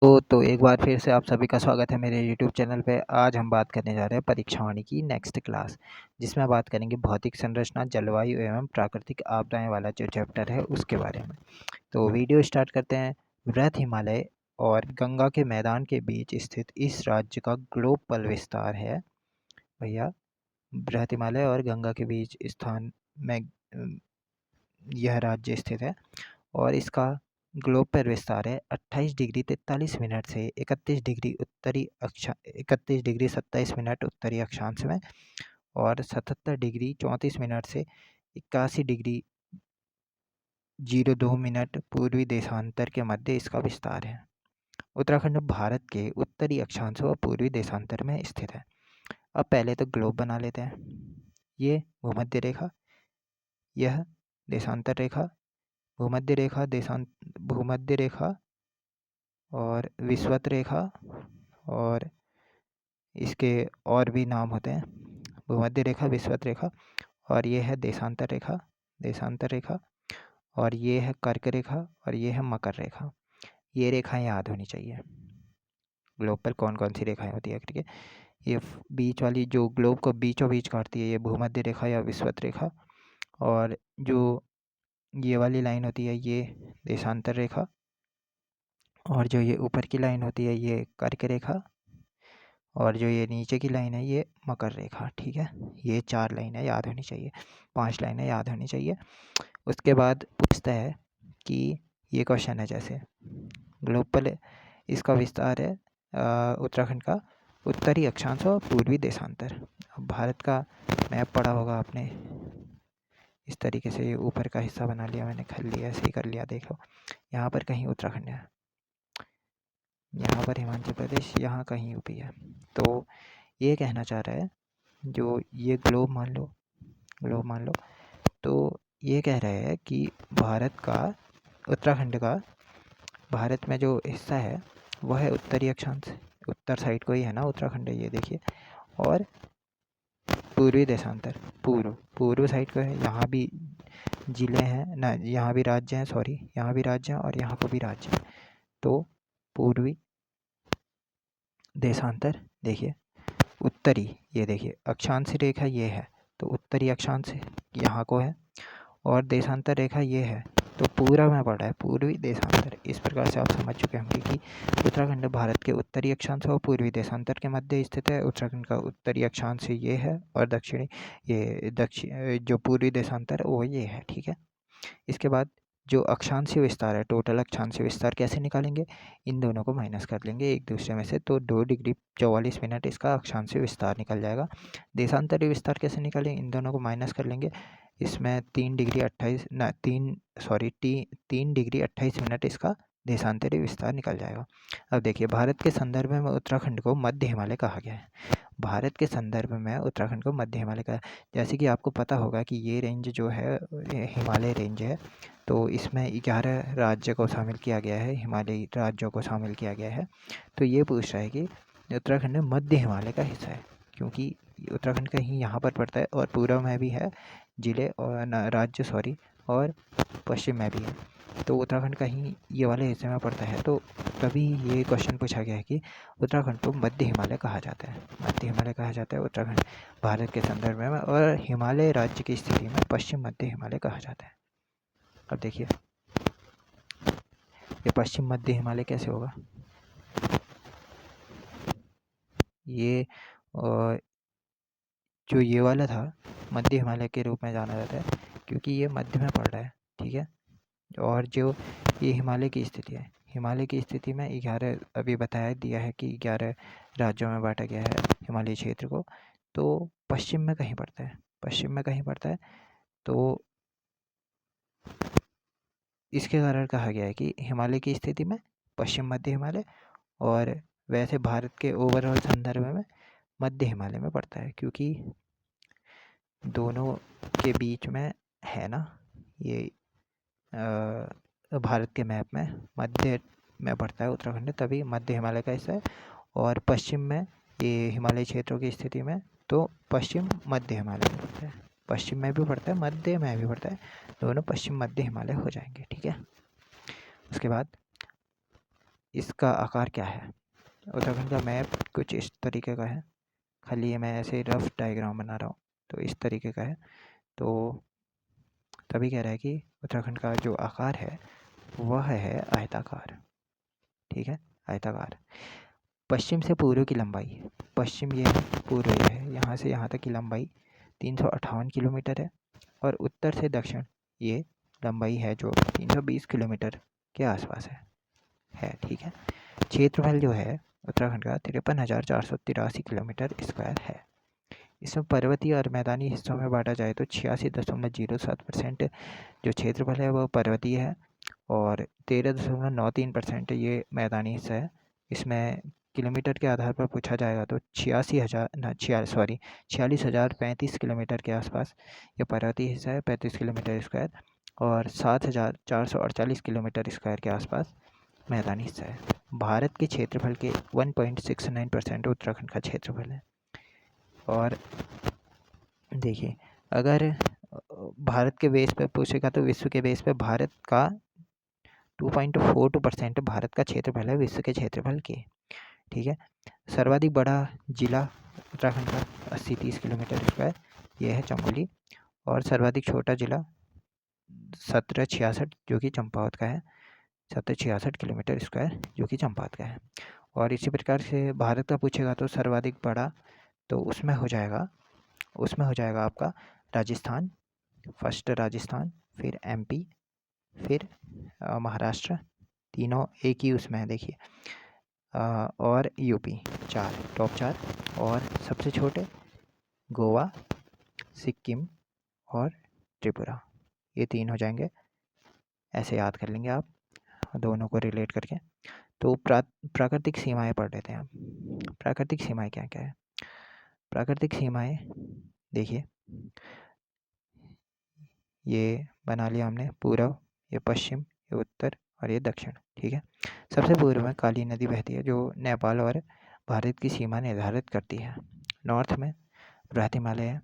तो एक बार फिर से आप सभी का स्वागत है मेरे यूट्यूब चैनल पे। आज हम बात करने जा रहे हैं परीक्षावाणी की नेक्स्ट क्लास, जिसमें बात करेंगे भौतिक संरचना, जलवायु एवं प्राकृतिक आपदाएं वाला जो चैप्टर है उसके बारे में। तो वीडियो स्टार्ट करते हैं। वृहत हिमालय और गंगा के मैदान के बीच स्थित इस राज्य का ग्लोबल विस्तार है। भैया, बृहत हिमालय और गंगा के बीच स्थान में यह राज्य स्थित है और इसका ग्लोब पर विस्तार है 28 डिग्री 43 मिनट से 31 डिग्री 27 मिनट उत्तरी अक्षांश में और 77 डिग्री 34 मिनट से 81 डिग्री 02 मिनट पूर्वी देशांतर के मध्य इसका विस्तार है। उत्तराखंड भारत के उत्तरी अक्षांश व पूर्वी देशांतर में स्थित है। अब पहले तो ग्लोब बना लेते हैं। ये भूमध्य रेखा, यह देशांतर रेखा, भूमध्य रेखा और विषुवत रेखा, और इसके और भी नाम होते हैं, भूमध्य रेखा, विषुवत रेखा, और ये है देशांतर रेखा, और ये है कर्क रेखा, और ये है मकर रेखा। ये रेखाएं याद होनी चाहिए। ग्लोब पर कौन कौन सी रेखाएं होती है करके। ये बीच वाली जो ग्लोब को बीचों बीच काटती है, ये भूमध्य रेखा या विषुवत रेखा, और जो ये वाली लाइन होती है ये देशांतर रेखा, और जो ये ऊपर की लाइन होती है ये कर्क रेखा, और जो ये नीचे की लाइन है ये मकर रेखा। ठीक है, ये 4 लाइनें याद होनी चाहिए, 5 लाइनें याद होनी चाहिए। उसके बाद पूछता है कि ये क्वेश्चन है, जैसे ग्लोबल इसका विस्तार है उत्तराखंड का उत्तरी अक्षांश और पूर्वी देशांतर। अब भारत का मैप पढ़ा होगा आपने, इस तरीके से ये ऊपर का हिस्सा बना लिया मैंने, कर लिया, ऐसे ही कर लिया। देखो यहाँ पर कहीं उत्तराखंड है, यहाँ पर हिमाचल प्रदेश, यहाँ कहीं यूपी है। तो ये कहना चाह रहा है, जो ये ग्लोब मान लो, तो ये कह रहे हैं कि भारत का, उत्तराखंड का भारत में जो हिस्सा है वह है उत्तरी अक्षांश, उत्तर साइड को ही है ना उत्तराखंड, ये देखिए, और पूर्वी देशांतर पूर्व साइड को है। यहाँ भी जिले हैं ना, यहाँ भी राज्य हैं, सॉरी, यहाँ भी राज्य हैं और यहाँ को भी राज्य है। तो पूर्वी देशांतर देखिए, उत्तरी, ये देखिए अक्षांश रेखा ये है, तो उत्तरी अक्षांश यहाँ को है, और देशांतर रेखा ये है, तो पूरा में पड़ा है पूर्वी देशांतर। इस प्रकार से आप समझ चुके होंगे कि उत्तराखंड भारत के उत्तरी अक्षांश और पूर्वी देशांतर के मध्य स्थित है। उत्तराखंड का उत्तरी अक्षांश ये है और दक्षिणी, ये दक्षिण जो पूर्वी देशांतर वो ये है। ठीक है, इसके बाद जो अक्षांशीय विस्तार है, टोटल अक्षांशीय विस्तार कैसे निकालेंगे, इन दोनों को माइनस कर लेंगे एक दूसरे में से, तो 2 डिग्री 44 मिनट इसका अक्षांशीय विस्तार निकल जाएगा। देशांतरीय विस्तार कैसे निकालेंगे, इन दोनों को माइनस कर लेंगे। इसमें 3 डिग्री 28 मिनट इसका देशांतरीय विस्तार निकल जाएगा। अब देखिए, भारत के संदर्भ में उत्तराखंड को मध्य हिमालय कहा गया है। भारत के संदर्भ में उत्तराखंड को मध्य हिमालय का, जैसे कि आपको पता होगा कि ये रेंज जो है हिमालय रेंज है, तो इसमें 11 राज्य को शामिल किया गया है, हिमालयी राज्यों को शामिल किया गया है। तो ये पूछ रहा है कि उत्तराखंड मध्य हिमालय का हिस्सा है, क्योंकि उत्तराखंड कहीं यहाँ पर पड़ता है और पूर्व में भी है जिले और राज्य, सॉरी, और पश्चिम में भी है। तो उत्तराखंड कहीं ये वाले हिस्से में पड़ता है, तो तभी ये क्वेश्चन पूछा गया है कि उत्तराखंड को मध्य हिमालय कहा जाता है। मध्य हिमालय कहा जाता है उत्तराखंड भारत के संदर्भ में, और हिमालय राज्य की स्थिति में पश्चिम मध्य हिमालय कहा जाता है। अब देखिए, ये पश्चिम मध्य हिमालय कैसे होगा, ये जो ये वाला था मध्य हिमालय के रूप में जाना जाता है, क्योंकि ये मध्य में पड़ रहा है। ठीक है, और जो ये हिमालय की स्थिति है, हिमालय की स्थिति में 11 अभी बताया दिया है कि 11 राज्यों में बांटा गया है हिमालय क्षेत्र को। तो पश्चिम में कहीं पड़ता है, तो इसके कारण कहा गया है कि हिमालय की स्थिति में पश्चिम मध्य हिमालय, और वैसे भारत के ओवरऑल संदर्भ में मध्य हिमालय में पड़ता है, क्योंकि दोनों के बीच में है ना ये भारत के मैप में मध्य में पड़ता है उत्तराखंड, तभी मध्य हिमालय का हिस्सा है। और पश्चिम में ये हिमालय क्षेत्रों की स्थिति में तो पश्चिम मध्य हिमालय में पड़ता है, पश्चिम में भी पड़ता है मध्य में भी पड़ता है, दोनों पश्चिम मध्य हिमालय हो जाएंगे। ठीक है, उसके बाद इसका आकार क्या है। उत्तराखंड का मैप कुछ इस तरीके का है, खाली ये मैं ऐसे रफ डायग्राम बना रहा हूँ, तो इस तरीके का है। तो तभी कह रहा है कि उत्तराखंड का जो आकार है वह है आयताकार, ठीक है, आयताकार। पश्चिम से पूर्व की लंबाई, पश्चिम ये है, पूर्व ये है, यहाँ से यहाँ तक की लंबाई 358 किलोमीटर है। और उत्तर से दक्षिण ये लंबाई है जो 320 किलोमीटर के आसपास है, ठीक है। क्षेत्रफल जो है उत्तराखंड का 53,483 किलोमीटर स्क्वायर है। इसमें पर्वतीय और मैदानी हिस्सों में बांटा जाए तो 86.07% जो क्षेत्रफल है वह पर्वतीय है और 13.93% ये मैदानी हिस्सा है। इसमें किलोमीटर के आधार पर पूछा जाएगा तो 46,035 किलोमीटर के आसपास ये पर्वतीय हिस्सा है, 35 किलोमीटर स्क्वायर, और 7,448 किलोमीटर स्क्वायर के आसपास मैदानी हिस्सा है। भारत के क्षेत्रफल के 1.69% उत्तराखंड का क्षेत्रफल है। और देखिए, अगर भारत के बेस पर पूछेगा तो विश्व के बेस पर भारत का 2.42% भारत का क्षेत्रफल है विश्व के क्षेत्रफल के, ठीक है। सर्वाधिक बड़ा जिला उत्तराखंड का 80-30 किलोमीटर स्क्वायर ये है चमोली, और सर्वाधिक छोटा जिला 1766 जो कि चंपावत का है, 1766 किलोमीटर स्क्वायर जो कि चंपावत का है। और इसी प्रकार से भारत का पूछेगा तो सर्वाधिक बड़ा तो उसमें हो जाएगा आपका राजस्थान, फर्स्ट राजस्थान, फिर एमपी, फिर महाराष्ट्र, तीनों एक ही उसमें है देखिए, और यूपी, टॉप 4, और सबसे छोटे गोवा, सिक्किम और त्रिपुरा, ये 3 हो जाएंगे। ऐसे याद कर लेंगे आप दोनों को रिलेट करके। तो प्राकृतिक सीमाएं पढ़ लेते हैं आप। प्राकृतिक सीमाएं क्या क्या है। प्राकृतिक सीमाएं देखिए, ये बना लिया हमने, पूर्व, ये पश्चिम, ये उत्तर और ये दक्षिण, ठीक है। सबसे पूर्व में काली नदी बहती है जो नेपाल और भारत की सीमा निर्धारित करती है। नॉर्थ में बृहत हिमालय है,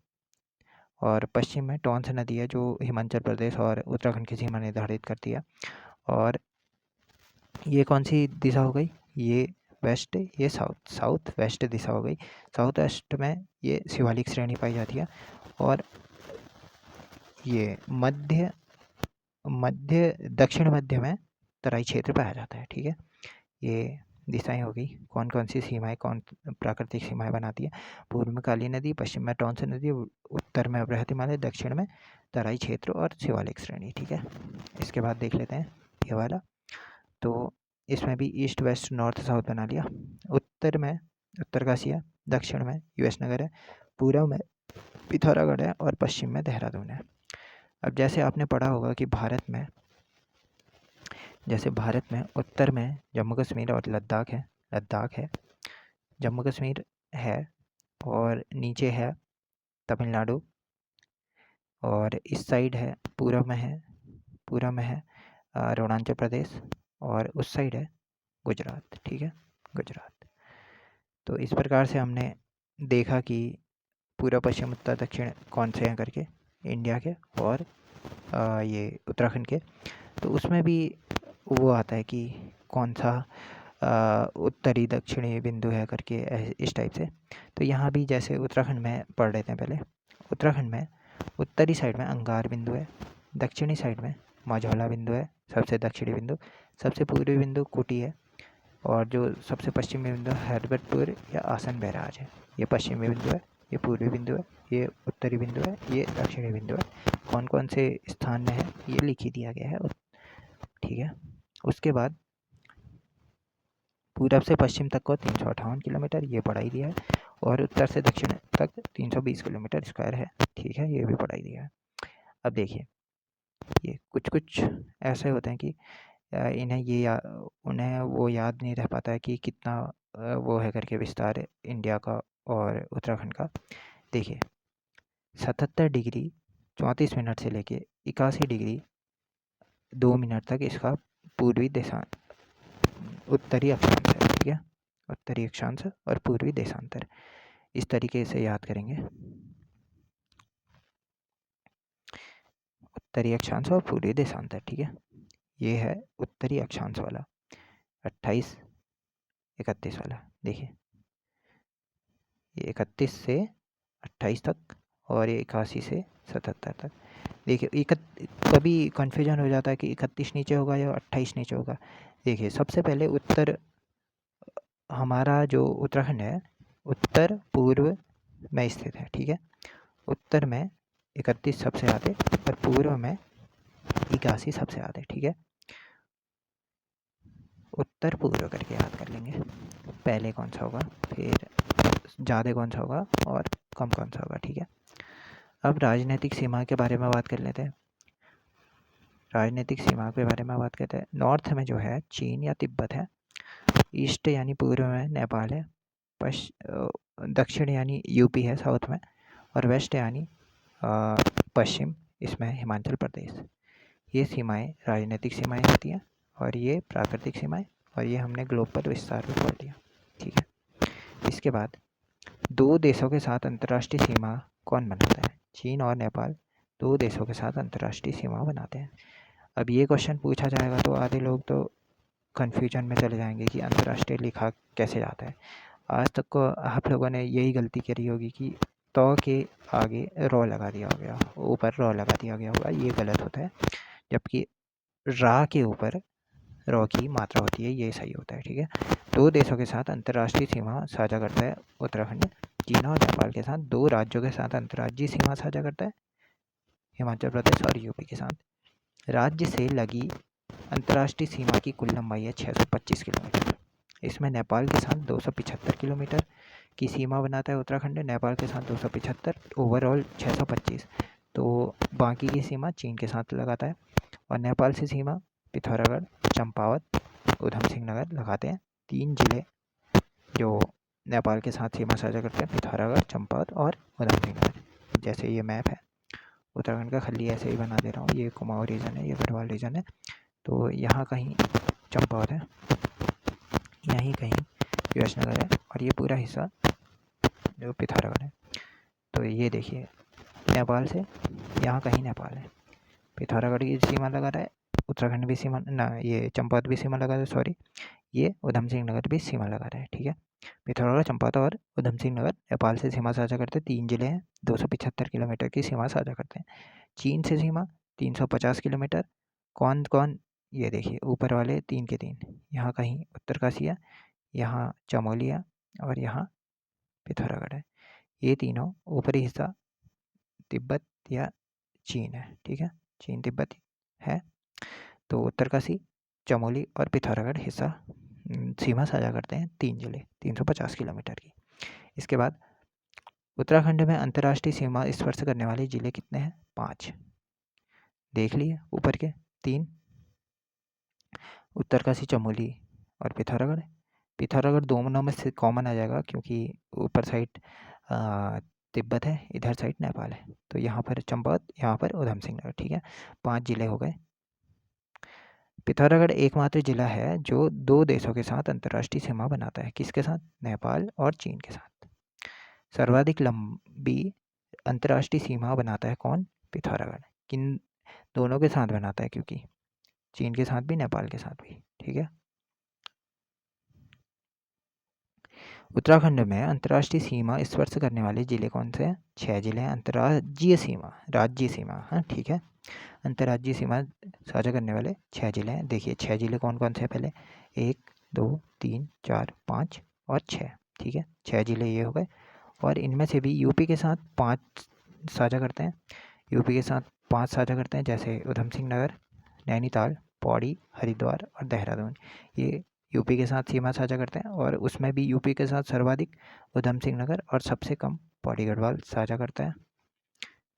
और पश्चिम में टॉन्स नदी है जो हिमाचल प्रदेश और उत्तराखंड की सीमा निर्धारित करती है। और ये कौन सी दिशा हो गई, ये वेस्ट, ये साउथ वेस्ट दिशा हो गई। साउथ वेस्ट में ये शिवालिक श्रेणी पाई जाती है, और ये दक्षिण मध्य में तराई क्षेत्र पाया जाता है, ठीक है। ये दिशाएं हो गई, कौन कौन सी सीमाएं, कौन प्राकृतिक सीमाएं बनाती है। पूर्व में काली नदी, पश्चिम में टॉन्स नदी, उत्तर में बृहत हिमालय, दक्षिण में तराई क्षेत्र और शिवालिक श्रेणी, ठीक है। इसके बाद देख लेते हैं ये वाला। तो इसमें भी ईस्ट वेस्ट नॉर्थ साउथ बना लिया। उत्तर में उत्तरकाशी है, दक्षिण में यूएस नगर है, पूर्व में पिथौरागढ़ है और पश्चिम में देहरादून है। अब जैसे आपने पढ़ा होगा कि भारत में उत्तर में जम्मू कश्मीर और लद्दाख है, जम्मू कश्मीर है, और नीचे है तमिलनाडु, और इस साइड है पूर्व में है अरुणाचल प्रदेश, और उस साइड है गुजरात, ठीक है, गुजरात। तो इस प्रकार से हमने देखा कि पूर्व, पश्चिम, उत्तर, दक्षिण कौन से हैं करके इंडिया के, और ये उत्तराखंड के। तो उसमें भी वो आता है कि कौन सा उत्तरी दक्षिणी बिंदु है करके, इस टाइप से। तो यहाँ भी जैसे उत्तराखंड में पढ़ लेते हैं पहले। उत्तराखंड में उत्तरी साइड में अंगार बिंदु है, दक्षिणी साइड में मझौला बिंदु है, सबसे दक्षिणी बिंदु, सबसे पूर्वी बिंदु कुटी है, और जो सबसे पश्चिमी बिंदु हैदरपुर या आसन बैराज है। ये पश्चिमी बिंदु है, ये पूर्वी बिंदु है, ये उत्तरी बिंदु है, ये दक्षिणी बिंदु है। कौन कौन से स्थान में है ये लिख ही दिया गया है, ठीक है। उसके बाद पूरब से पश्चिम तक को 358 किलोमीटर ये पढ़ाई दिया है, और उत्तर से दक्षिण तक 320 किलोमीटर स्क्वायर है, ठीक है, ये भी पढ़ाई दिया है। अब देखिए, ये कुछ ऐसे होते हैं कि उन्हें वो याद नहीं रह पाता है कि कितना वो है करके विस्तार इंडिया का और उत्तराखंड का। देखिए, 77 डिग्री 34 मिनट से लेके 81 डिग्री 2 मिनट तक इसका पूर्वी उत्तरी अक्षांश है, ठीक है, उत्तरी अक्षांश और पूर्वी देशांतर, इस तरीके से याद करेंगे। उत्तरी अक्षांश और पूर्वी देशांतर, ठीक है, ये है उत्तरी अक्षांश वाला। 28, 31 वाला देखिए, ये 31 से 28 तक और ये 81 से 77 तक। देखिए कभी कन्फ्यूजन हो जाता है कि 31 नीचे होगा या 28 नीचे होगा। देखिए सबसे पहले उत्तर, हमारा जो उत्तराखंड है उत्तर पूर्व में स्थित है, ठीक है। उत्तर में 31 सबसे आगे और पूर्व में 81 सबसे आगे, ठीक है। उत्तर पूर्व करके याद कर लेंगे, पहले कौन सा होगा, फिर ज़्यादा कौन सा होगा और कम कौन सा होगा, ठीक है। अब राजनीतिक सीमा के बारे में बात कर लेते हैं। राजनीतिक सीमा के बारे में बात करते हैं। नॉर्थ में जो है चीन या तिब्बत है, ईस्ट यानी पूर्व में नेपाल है, दक्षिण यानी यूपी है साउथ में, और वेस्ट यानी पश्चिम, इसमें हिमाचल प्रदेश। ये सीमाएं राजनीतिक सीमाएं होती हैं और ये प्राकृतिक सीमाएं, और ये हमने ग्लोबल विस्तार में पढ़ लिया, ठीक है। इसके बाद दो देशों के साथ अंतर्राष्ट्रीय सीमा कौन बनाता है? चीन और नेपाल दो देशों के साथ अंतर्राष्ट्रीय सीमा बनाते हैं। अब ये क्वेश्चन पूछा जाएगा तो आधे लोग तो कन्फ्यूजन में चले जाएंगे कि अंतर्राष्ट्रीय लिखा कैसे जाता है। आज तक को आप लोगों ने यही गलती करी होगी कि तो के आगे रॉ लगा दिया गया, ऊपर रॉ लगा दिया गया होगा, ये गलत होता है। जबकि रा के ऊपर रॉ की मात्रा होती है, ये सही होता है, ठीक है। दो देशों के साथ अंतर्राष्ट्रीय सीमा साझा करता है उत्तराखंड। चीन और नेपाल के साथ दो राज्यों के साथ अंतर्राज्यीय सीमा साझा करता है, हिमाचल प्रदेश और यूपी के साथ। राज्य से लगी अंतर्राष्ट्रीय सीमा की कुल लंबाई है 625 किलोमीटर। इसमें नेपाल के साथ 275 किलोमीटर की सीमा बनाता है उत्तराखंड। नेपाल के साथ 275, ओवरऑल 625। तो बाकी की सीमा चीन के साथ लगाता है। और नेपाल से सीमा पिथौरागढ़, चंपावत, उधम सिंह नगर लगाते हैं। 3 जिले जो नेपाल के साथ सीमा साझा करते हैं, पिथौरागढ़, चंपावत और उधम सिंह नगर। जैसे ये मैप है उत्तराखंड का, खली ऐसे ही बना दे रहा हूँ। ये कुमाऊं रीजन है, ये गढ़वाल रीजन है, तो यहाँ कहीं चंपावत है, यहीं कहीं यशनगर है, और ये पूरा हिस्सा जो पिथौरागढ़ है। तो ये देखिए नेपाल से यहाँ कहीं नेपाल है, पिथौरागढ़ की सीमा लगा रहा है, उत्तराखंड भी सीमा ना, ये चंपावत भी सीमा लगा रहा है, सॉरी, ये उधम सिंह नगर भी सीमा लगा रहा है, ठीक है। पिथौरागढ़, चंपावत और उधम सिंह नगर नेपाल से सीमा साझा करते हैं। 3 जिले हैं, 275 किलोमीटर की सीमा साझा करते हैं। चीन से सीमा 350 किलोमीटर। कौन कौन, ये देखिए ऊपर वाले 3 के 3, यहाँ कहीं उत्तरकाशी है, यहाँ चमोली है, और यहाँ पिथौरागढ़ है। ये तीनों ऊपरी हिस्सा तिब्बत या चीन है, ठीक है, चीन तिब्बत है। तो उत्तरकाशी, चमोली और पिथौरागढ़ हिस्सा सीमा साझा करते हैं, 3 जिले 350 किलोमीटर की। इसके बाद उत्तराखंड में अंतर्राष्ट्रीय सीमा स्पर्श करने वाले जिले कितने हैं? 5 देख लिए ऊपर के 3, उत्तरकाशी, चमोली और पिथौरागढ़। पिथौरागढ़ दोनों में से कॉमन आ जाएगा क्योंकि ऊपर साइड तिब्बत है, इधर साइड नेपाल है। तो यहाँ पर चंपावत, यहाँ पर उधम सिंह नगर, ठीक है। 5 जिले हो गए। पिथौरागढ़ एकमात्र जिला है जो 2 देशों के साथ अंतर्राष्ट्रीय सीमा बनाता है। किसके साथ? नेपाल और चीन के साथ। सर्वाधिक लंबी अंतर्राष्ट्रीय सीमा बनाता है कौन? पिथौरागढ़। किन दोनों के साथ बनाता है? क्योंकि चीन के साथ भी, नेपाल के साथ भी, ठीक है। उत्तराखंड में अंतर्राष्ट्रीय सीमा स्पर्श करने वाले जिले कौन से हैं? 6 जिले हैं। अंतर्राज्यीय सीमा, राज्य सीमा, हाँ ठीक है, अंतर्राज्यीय सीमा साझा करने वाले 6 जिले हैं। देखिए 6 जिले कौन कौन से हैं? पहले 1, 2, 3, 4, 5 और 6, ठीक है, 6 जिले ये हो गए। और इनमें से भी यूपी के साथ 5 साझा करते हैं, यूपी के साथ 5 साझा करते हैं, जैसे उधम सिंह नगर, नैनीताल, पौड़ी, हरिद्वार और देहरादून। ये यूपी के साथ सीमा साझा करते हैं, और उसमें भी यूपी के साथ सर्वाधिक उधम सिंह नगर और सबसे कम पौड़ी गढ़वाल साझा करता है।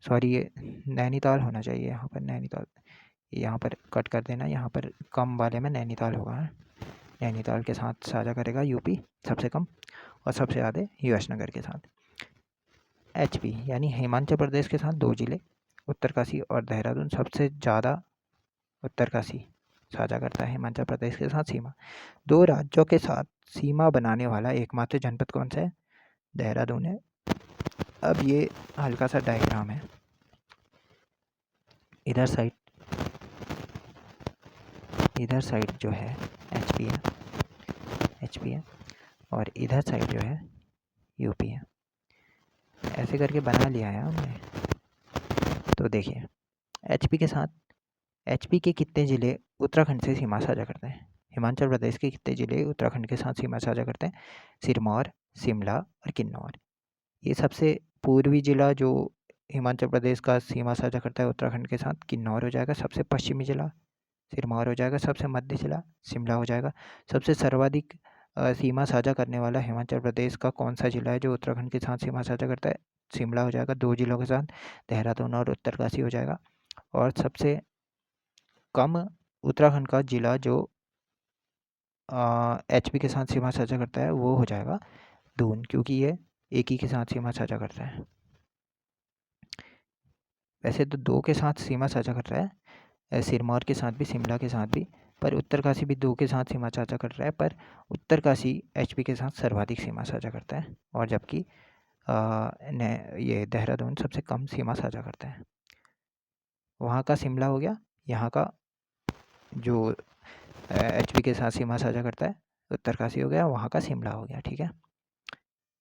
सॉरी, ये नैनीताल होना चाहिए यहाँ पर, नैनीताल, यहाँ पर कट कर देना, यहाँ पर कम वाले में नैनीताल होगा। नैनीताल के साथ साझा करेगा यूपी सबसे कम, और सबसे ज़्यादा यशनगर के साथ। एचपी यानी हिमाचल प्रदेश के साथ 2 जिले, उत्तरकाशी और देहरादून। सबसे ज़्यादा उत्तरकाशी साझा करता है हिमाचल प्रदेश के साथ सीमा। 2 राज्यों के साथ सीमा बनाने वाला एकमात्र जनपद कौन सा है? देहरादून है। अब ये हल्का सा डायग्राम है, इधर साइड जो है एचपी है, एचपी है और इधर साइड जो है यूपी है। ऐसे करके बना लिया है हमने। तो देखिए एचपी के कितने ज़िले उत्तराखंड से सीमा साझा करते हैं? हिमाचल प्रदेश के कितने ज़िले उत्तराखंड के साथ सीमा साझा करते हैं? सिरमौर, शिमला और किन्नौर। ये सबसे पूर्वी ज़िला जो हिमाचल प्रदेश का सीमा साझा करता है उत्तराखंड के साथ किन्नौर हो जाएगा। सबसे पश्चिमी ज़िला सिरमौर हो जाएगा। सबसे मध्य ज़िला शिमला हो जाएगा। सबसे सर्वाधिक सीमा साझा करने वाला हिमाचल प्रदेश का कौन सा ज़िला है जो उत्तराखंड के साथ सीमा साझा करता है? शिमला हो जाएगा 2 ज़िलों के साथ, देहरादून और उत्तरकाशी हो जाएगा। और सबसे कम उत्तराखंड का ज़िला जो एचपी के साथ सीमा साझा करता है वो हो जाएगा दून, क्योंकि ये एक ही के साथ सीमा साझा करता है। वैसे तो 2 के साथ सीमा साझा कर रहा है, सिरमौर के साथ भी, शिमला के साथ भी, पर उत्तरकाशी भी 2 के साथ सीमा साझा कर रहा है, पर उत्तरकाशी एचपी के साथ सर्वाधिक सीमा साझा करता है और जबकि ये देहरादून सबसे कम सीमा साझा करता है। वहाँ का शिमला हो गया, यहाँ का जो एचपी के साथ सीमा साझा करता है उत्तरकाशी हो गया, वहाँ का शिमला हो गया। ठीक है,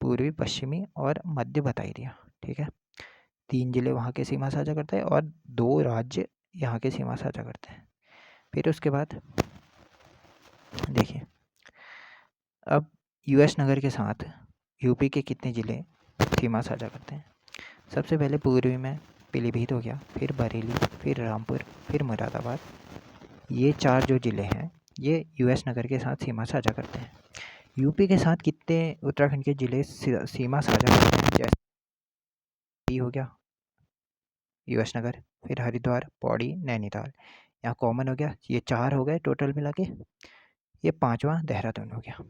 पूर्वी, पश्चिमी और मध्य बता ही दिया। ठीक है, 3 ज़िले वहाँ के सीमा साझा करते हैं और 2 राज्य यहाँ के सीमा साझा करते हैं। फिर उसके बाद देखिए, अब यूएस नगर के साथ यूपी के कितने ज़िले सीमा साझा करते हैं? सबसे पहले पूर्वी में पीलीभीत हो गया, फिर बरेली, फिर रामपुर, फिर मुरादाबाद। ये 4 जो ज़िले हैं ये यूएस नगर के साथ सीमा साझा करते हैं। यूपी के साथ कितने उत्तराखंड के ज़िले सीमा साझा करते हैं? जैसे हो गया यूएस नगर, फिर हरिद्वार, पौड़ी, नैनीताल। यहाँ कॉमन हो गया, ये 4 हो गए टोटल मिला के। ये 5वां देहरादून हो गया।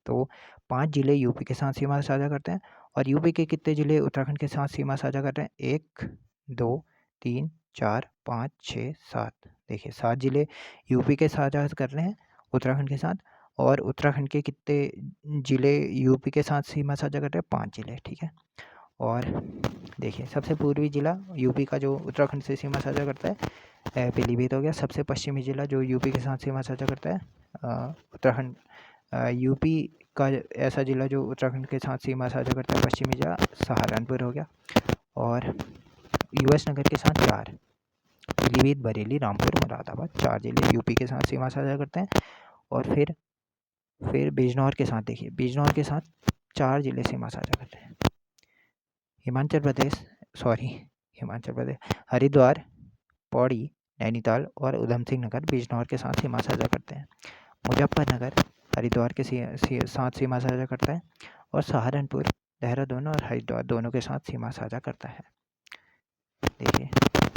तो 5 ज़िले यूपी के साथ सीमा साझा करते हैं। और यूपी के कितने ज़िले उत्तराखंड के साथ सीमा साझा करते हैं? 1, 2, 3, 4, 5, 6, 7। देखिए 7 ज़िले यूपी के साझा कर रहे हैं उत्तराखंड के साथ। और उत्तराखंड के कितने ज़िले यूपी के साथ सीमा साझा कर रहे हैं? 5 ज़िले। ठीक है, और देखिए सबसे पूर्वी ज़िला यूपी का जो उत्तराखंड से सीमा साझा करता है पीलीभीत हो गया। सबसे पश्चिमी ज़िला जो यूपी के साथ सीमा साझा करता है उत्तराखंड यूपी का ऐसा ज़िला जो उत्तराखंड के साथ सीमा साझा करता है पश्चिमी ज़िला सहारनपुर हो गया। और यूएस नगर के साथ 4 पीलीभीत, बरेली, रामपुर, मुरादाबाद 4 ज़िले यूपी के साथ सीमा साझा करते हैं। और फिर बिजनौर के साथ देखिए, बिजनौर के साथ 4 ज़िले सीमा साझा करते हैं। हिमाचल प्रदेश हरिद्वार, पौड़ी, नैनीताल और उधमसिंह नगर बिजनौर के साथ सीमा साझा करते हैं। मुजफ्फरनगर हरिद्वार के साथ सीमा साझा करता है। और सहारनपुर देहरादून और हरिद्वार दोनों के साथ सीमा साझा करता है। देखिए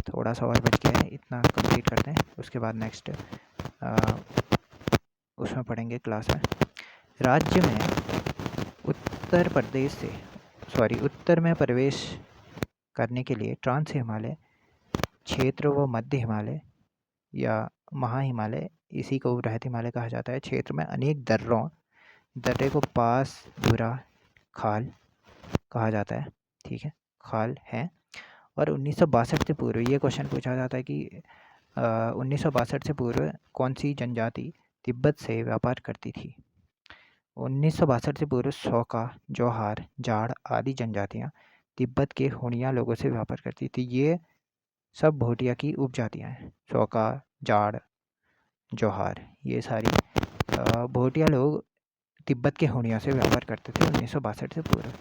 थोड़ा सा और बच गया है, इतना कंप्लीट करते हैं, उसके बाद नेक्स्ट उसमें पढ़ेंगे क्लास में। राज्य में उत्तर में प्रवेश करने के लिए ट्रांस हिमालय क्षेत्र व मध्य हिमालय या महा हिमालय, इसी को बृहत हिमालय कहा जाता है, क्षेत्र में अनेक दर्रे को पास धुरा खाल कहा जाता है। ठीक है, खाल है। और 1962 से पूर्व ये क्वेश्चन पूछा जाता है कि 1962 से पूर्व कौन सी जनजाति तिब्बत से व्यापार करती थी? 1962 से पूर्व सौका, जौहार, जाड़ आदि जनजातियाँ तिब्बत के हुणिया लोगों से व्यापार करती थी। ये सब भोटिया की उपजातियाँ हैं। सौका, जाड़, जौहार ये सारी भोटिया लोग तिब्बत के हुणिया से व्यापार करते थे 1962 से पूर्व।